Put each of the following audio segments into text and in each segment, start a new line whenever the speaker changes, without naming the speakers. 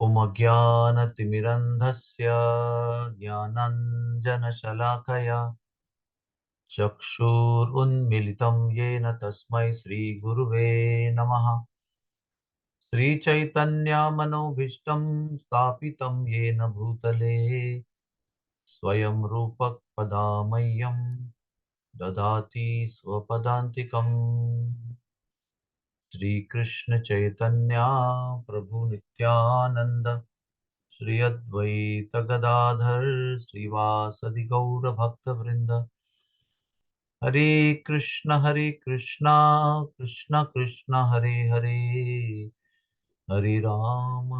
ॐ अज्ञानतिमिरन्धस्य ज्ञानाञ्जनशलाकया चक्षुरुन्मिलितं येन तस्मै श्रीगुरुवे नमः। श्रीचैतन्यमनोभीष्टं स्थापितं येन भूतले स्वयं रूपः मह्यं ददाति स्वपदान्तिकम्। श्रीकृष्ण चैतन्य प्रभु नित्यानंद श्री अद्वैत गदाधर श्रीवासदि गौर भक्त वृंद। हरे कृष्णा कृष्ण कृष्ण हरे हरे, हरे राम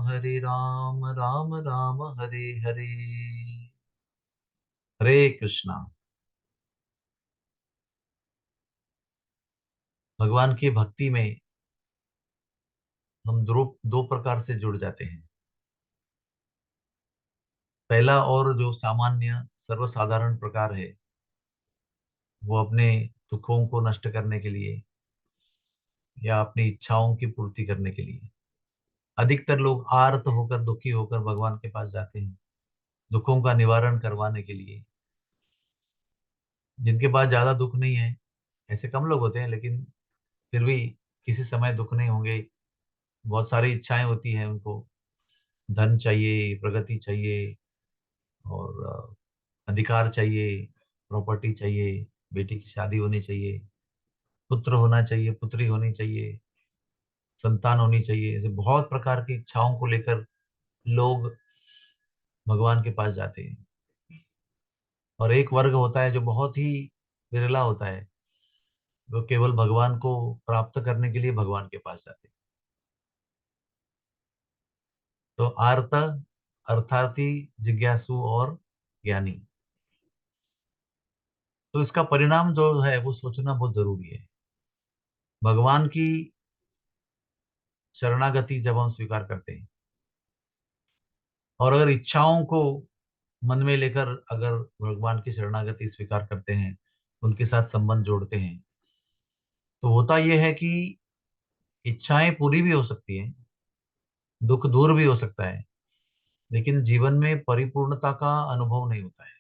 राम राम हरे हरे। हरे कृष्णा। भगवान की भक्ति में हम दो प्रकार से जुड़ जाते हैं। पहला और जो सामान्य सर्वसाधारण प्रकार है, वो अपने दुखों को नष्ट करने के लिए या अपनी इच्छाओं की पूर्ति करने के लिए। अधिकतर लोग आर्त होकर, दुखी होकर भगवान के पास जाते हैं दुखों का निवारण करवाने के लिए। जिनके पास ज्यादा दुख नहीं है, ऐसे कम लोग होते हैं, लेकिन फिर भी किसी समय दुख नहीं होंगे। बहुत सारी इच्छाएं होती हैं उनको। धन चाहिए, प्रगति चाहिए, और अधिकार चाहिए, प्रॉपर्टी चाहिए, बेटी की शादी होनी चाहिए, पुत्र होना चाहिए, पुत्री होनी चाहिए, संतान होनी चाहिए। ऐसे बहुत प्रकार की इच्छाओं को लेकर लोग भगवान के पास जाते हैं। और एक वर्ग होता है जो बहुत ही विरला होता है, जो केवल भगवान को प्राप्त करने के लिए भगवान के पास जाते हैं। तो आर्त, अर्थार्थी, जिज्ञासु और ज्ञानी। तो इसका परिणाम जो है वो सोचना बहुत जरूरी है। भगवान की शरणागति जब हम स्वीकार करते हैं, और अगर इच्छाओं को मन में लेकर अगर भगवान की शरणागति स्वीकार करते हैं, उनके साथ संबंध जोड़ते हैं, तो होता यह है कि इच्छाएं पूरी भी हो सकती हैं, दुख दूर भी हो सकता है, लेकिन जीवन में परिपूर्णता का अनुभव नहीं होता है।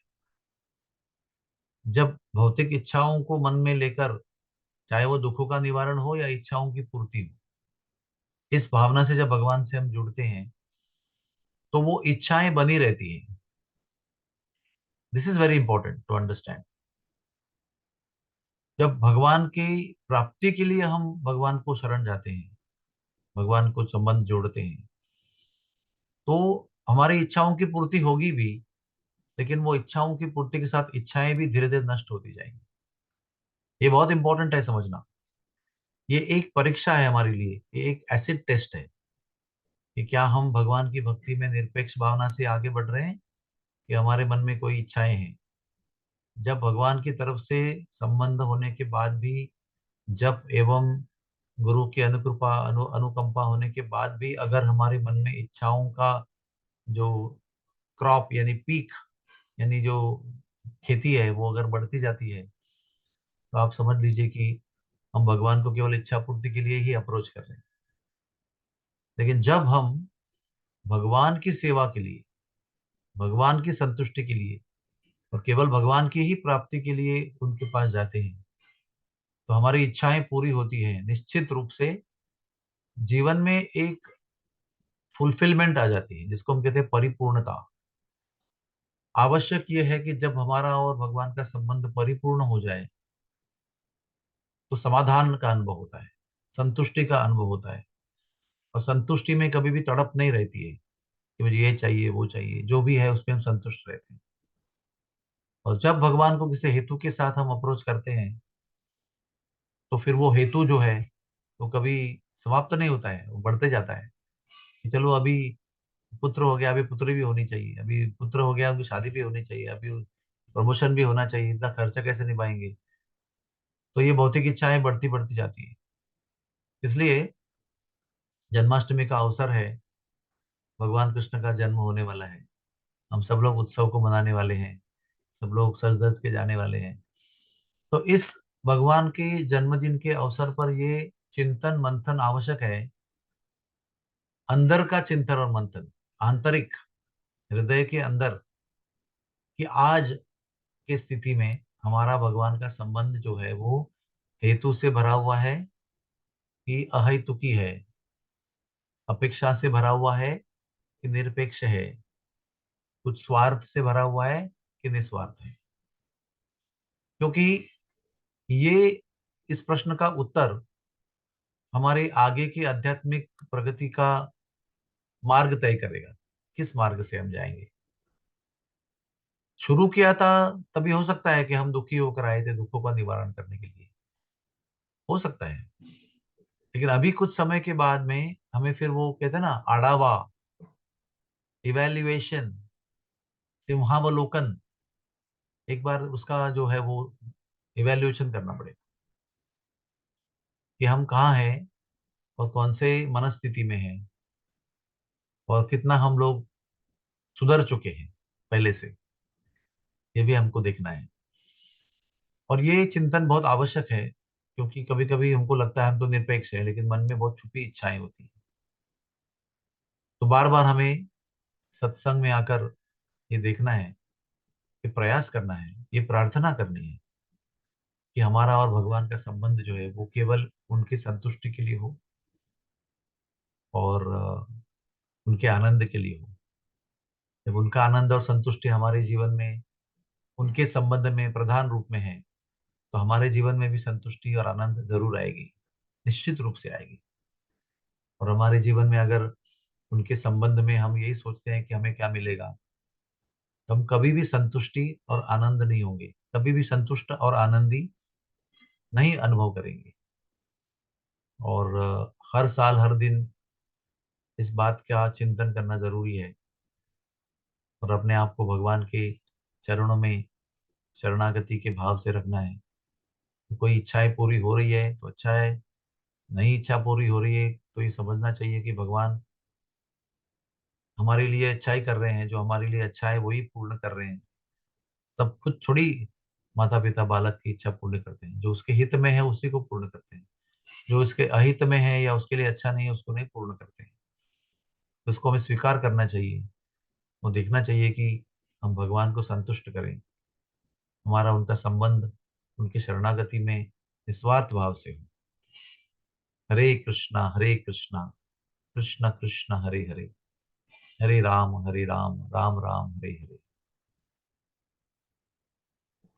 जब भौतिक इच्छाओं को मन में लेकर, चाहे वो दुखों का निवारण हो या इच्छाओं की पूर्ति हो, इस भावना से जब भगवान से हम जुड़ते हैं, तो वो इच्छाएं बनी रहती हैं। This is very important to understand. जब भगवान की प्राप्ति के लिए हम भगवान को शरण जाते हैं, भगवान को संबंध जोड़ते हैं, तो हमारी इच्छाओं की पूर्ति होगी भी, लेकिन वो इच्छाओं की पूर्ति के साथ इच्छाएं भी धीरे धीरे नष्ट होती जाएंगी। ये बहुत इंपॉर्टेंट है समझना। ये एक परीक्षा है हमारे लिए, ये एक एसिड टेस्ट है कि क्या हम भगवान की भक्ति में निरपेक्ष भावना से आगे बढ़ रहे हैं, कि हमारे मन में कोई इच्छाएं हैं। जब भगवान की तरफ से संबंध होने के बाद भी, जब एवं गुरु की अनुकृपा अनुकंपा होने के बाद भी अगर हमारे मन में इच्छाओं का जो क्रॉप यानी पीक, यानी जो खेती है, वो अगर बढ़ती जाती है, तो आप समझ लीजिए कि हम भगवान को केवल इच्छा पूर्ति के लिए ही अप्रोच कर रहे हैं। लेकिन जब हम भगवान की सेवा के लिए, भगवान की संतुष्टि के लिए, और केवल भगवान की ही प्राप्ति के लिए उनके पास जाते हैं, तो हमारी इच्छाएं पूरी होती हैं। निश्चित रूप से जीवन में एक फुलफिलमेंट आ जाती है, जिसको हम कहते हैं परिपूर्णता। आवश्यक यह है कि जब हमारा और भगवान का संबंध परिपूर्ण हो जाए, तो समाधान का अनुभव होता है, संतुष्टि का अनुभव होता है। और संतुष्टि में कभी भी तड़प नहीं रहती है कि मुझे ये चाहिए वो चाहिए, जो भी है उसमें हम संतुष्ट रहते हैं। और जब भगवान को किसी हेतु के साथ हम अप्रोच करते हैं, तो फिर वो हेतु जो है वो कभी समाप्त नहीं होता है, वो बढ़ते जाता है। कि चलो अभी पुत्र हो गया, अभी पुत्री भी होनी चाहिए, अभी पुत्र हो गया, अभी शादी भी होनी चाहिए, अभी प्रमोशन भी होना चाहिए, इतना खर्चा कैसे निभाएंगे। तो ये भौतिक इच्छाएं बढ़ती बढ़ती जाती है। इसलिए जन्माष्टमी का अवसर है, भगवान कृष्ण का जन्म होने वाला है, हम सब लोग उत्सव को मनाने वाले हैं, सब लोग सज धज के जाने वाले हैं। तो इस भगवान के जन्मदिन के अवसर पर ये चिंतन मंथन आवश्यक है, अंदर का चिंतन और मंथन। आंतरिक हृदय के अंदर कि आज की स्थिति में हमारा भगवान का संबंध जो है वो हेतु से भरा हुआ है कि अहेतुकी है, अपेक्षा से भरा हुआ है कि निरपेक्ष है, कुछ स्वार्थ से भरा हुआ है कि निस्वार्थ है। क्योंकि ये इस प्रश्न का उत्तर हमारे आगे की आध्यात्मिक प्रगति का मार्ग तय करेगा, किस मार्ग से हम जाएंगे। शुरू किया था तभी हो सकता है कि हम दुखी होकर आए थे दुखों का निवारण करने के लिए, हो सकता है। लेकिन अभी कुछ समय के बाद में हमें फिर वो कहते हैं ना आढ़ावा, इवेल्युएशन, सिंहावलोकन, एक बार उसका जो है वो इवेल्युएशन करना पड़ेगा कि हम कहाँ हैं और कौन से मनस्थिति में हैं और कितना हम लोग सुधर चुके हैं पहले से, ये भी हमको देखना है। और ये चिंतन बहुत आवश्यक है क्योंकि कभी कभी हमको लगता है हम तो निरपेक्ष है लेकिन मन में बहुत छुपी इच्छाएं होती हैं। तो बार बार हमें सत्संग में आकर ये देखना है, ये प्रयास करना है, ये प्रार्थना करनी है कि हमारा और भगवान का संबंध जो है वो केवल उनकी संतुष्टि के लिए हो और उनके आनंद के लिए हो। जब उनका आनंद और संतुष्टि हमारे जीवन में उनके संबंध में प्रधान रूप में है तो हमारे जीवन में भी संतुष्टि और आनंद जरूर आएगी, निश्चित रूप से आएगी। और हमारे जीवन में अगर उनके संबंध में हम यही सोचते हैं कि हमें क्या मिलेगा, तो हम कभी भी संतुष्टि और आनंद नहीं होंगे, कभी भी संतुष्ट और आनंदी नहीं अनुभव करेंगे। और हर साल हर दिन इस बात का चिंतन करना जरूरी है और अपने आप को भगवान के चरणों में शरणागति के भाव से रखना है। तो कोई इच्छाएं पूरी हो रही है तो अच्छा है, नहीं इच्छा पूरी हो रही है तो ये समझना चाहिए कि भगवान हमारे लिए अच्छा ही कर रहे हैं, जो हमारे लिए अच्छा है वही पूर्ण कर रहे हैं। सब कुछ थोड़ी माता पिता बालक की इच्छा पूर्ण करते हैं, जो उसके हित में है उसी को पूर्ण करते हैं, जो उसके अहित में है या उसके लिए अच्छा नहीं है उसको नहीं पूर्ण करते हैं। तो उसको हमें स्वीकार करना चाहिए, वो देखना चाहिए कि हम भगवान को संतुष्ट करें, हमारा उनका संबंध उनकी शरणागति में निस्वार्थ भाव से हो। हरे कृष्णा कृष्ण कृष्ण हरे हरे, हरे राम राम राम हरे हरे।